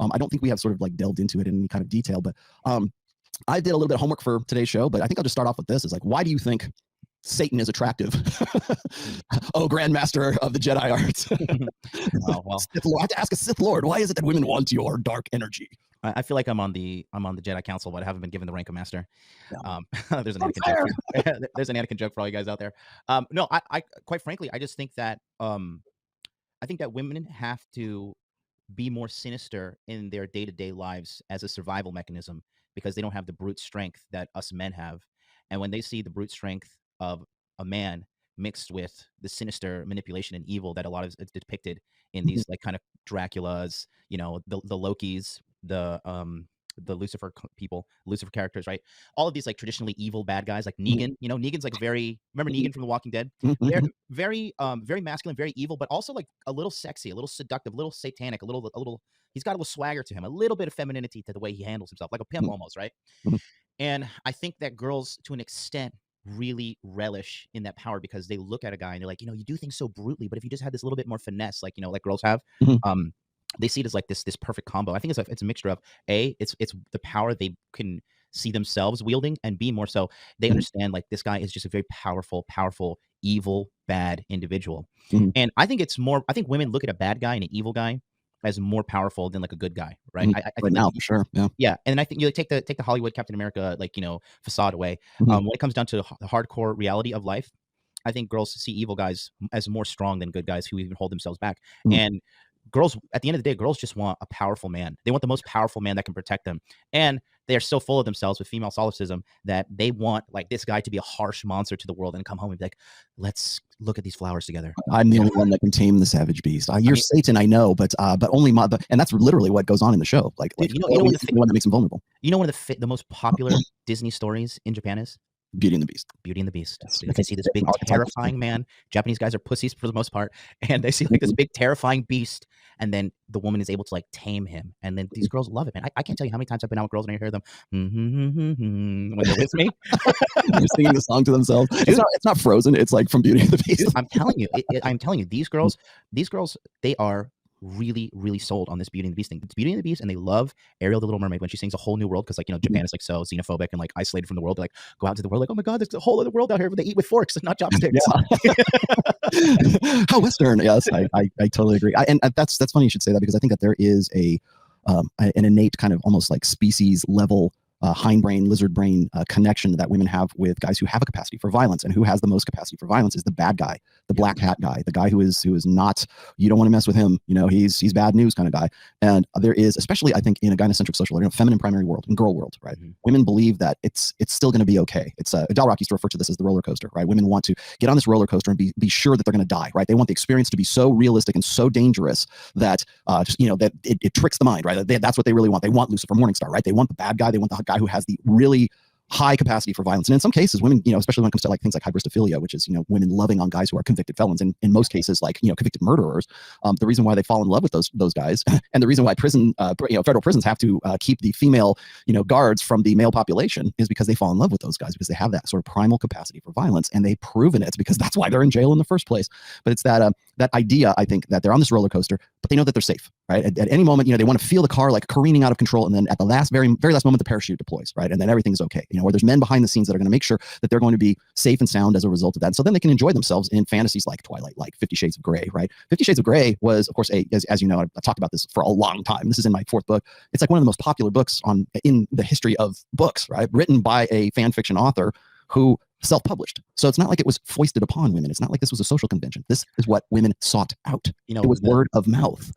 I don't think we have sort of like delved into it in any kind of detail, but I did a little bit of homework for today's show, but I think I'll just start off with this. Is like, why do you think Satan is attractive? Oh, Grandmaster of the Jedi arts. Oh, well, Sith Lord. I have to ask a Sith Lord, why is it that women want your dark energy? I feel like I'm on the Jedi Council, but I haven't been given the rank of master. Yeah. There's an Anakin joke. There's an Anakin joke for all you guys out there. No, I quite frankly, I just think that I think that women have to be more sinister in their day-to-day lives as a survival mechanism because they don't have the brute strength that us men have. And when they see the brute strength of a man mixed with the sinister manipulation and evil that a lot of is depicted in Mhm. these like kind of Draculas, the Lokis, the Lucifer Lucifer characters, right? All of these like traditionally evil bad guys, like Mhm. Negan. Negan's like remember Mhm. Negan from The Walking Dead? Very, Mhm. very masculine, very evil, but also like a little sexy, a little seductive, a little satanic, a little. He's got a little swagger to him, a little bit of femininity to the way he handles himself, like a pimp Mhm. almost, right? Mhm. And I think that girls, to an extent, really relish in that power because they look at a guy and they're like, you do things so brutally, but if you just had this little bit more finesse, like girls have, Mhm. um, they see it as like this perfect combo. I think it's a mixture of it's the power they can see themselves wielding, and B, more so they Mhm. understand like this guy is just a very powerful, evil, bad individual. Mhm. And I think women look at a bad guy and an evil guy as more powerful than like a good guy, right? Mhm. I Right think like now, for sure. Yeah. yeah, and I think you take the Hollywood Captain America facade away. Mhm. When it comes down to the hardcore reality of life, I think girls see evil guys as more strong than good guys who even hold themselves back. Mhm. And girls, at the end of the day, girls just want a powerful man. They want the most powerful man that can protect them. And they are so full of themselves with female solipsism that they want like this guy to be a harsh monster to the world and come home and be like, let's look at these flowers together. I'm the only one that can tame the savage beast. I You're mean, Satan, I know, but only and that's literally what goes on in the show. Like dude, you know always one of the one that makes him vulnerable. one of the most popular Disney stories in Japan is Beauty and the Beast. Beauty and the Beast. Yes, They because see it's this big an archetypal story. terrifying man. Japanese guys are pussies for the most part, and they see like this big terrifying beast, and then the woman is able to like tame him, and then these girls love it, man. I can't tell you how many times I've been out with girls and I hear them when they're with me. They're singing the song to themselves. Dude, It's not Frozen. It's like from Beauty and the Beast. dude, I'm telling you, I'm telling you, these girls, they are really, really sold on this Beauty and the Beast thing. It's Beauty and the Beast, and they love Ariel the Little Mermaid when she sings a whole new world because, like, Japan is like so xenophobic and like isolated from the world. They like go out to the world, like, oh my god, there's a whole other world out here where they eat with forks and not chopsticks. Yeah. How Western? Yes, I totally agree. And that's funny you should say that because I think that there is an innate kind of almost like species level hindbrain, lizard brain connection that women have with guys who have a capacity for violence, and who has the most capacity for violence is the bad guy, the black hat guy, the guy who is not, you don't want to mess with him. He's bad news kind of guy. And there is, especially I think in a gynocentric social, feminine primary world and girl world, right? Mhm. Women believe that it's still going to be okay. It's Dalrock used to refer to this as the roller coaster, right? Women want to get on this roller coaster and be sure that they're going to die, right? They want the experience to be so realistic and so dangerous that that it tricks the mind, right? That's what they really want. They want Lucifer Morningstar, right? They want the bad guy. They want the guy who has the really high capacity for violence. And in some cases, women, especially when it comes to like things like hybristophilia, which is, women loving on guys who are convicted felons, and in most cases, like, convicted murderers. The reason why they fall in love with those guys, and the reason why federal prisons have to keep the female, guards from the male population is because they fall in love with those guys because they have that sort of primal capacity for violence, and they've proven it because that's why they're in jail in the first place. But it's that idea, I think, that they're on this roller coaster, but they know that they're safe, right? At any moment, they want to feel the car like careening out of control, and then at the very last moment, the parachute deploys, right? And then everything's okay. Or there's men behind the scenes that are going to make sure that they're going to be safe and sound as a result of that. And so then they can enjoy themselves in fantasies like Twilight, like 50 Shades of Grey, right? 50 Shades of Grey was, of course, as you know, I've talked about this for a long time. This is in my 4th book. It's like one of the most popular books in the history of books, right? Written by a fan fiction author who self-published. So it's not like it was foisted upon women. It's not like this was a social convention. This is what women sought out. It was word of mouth.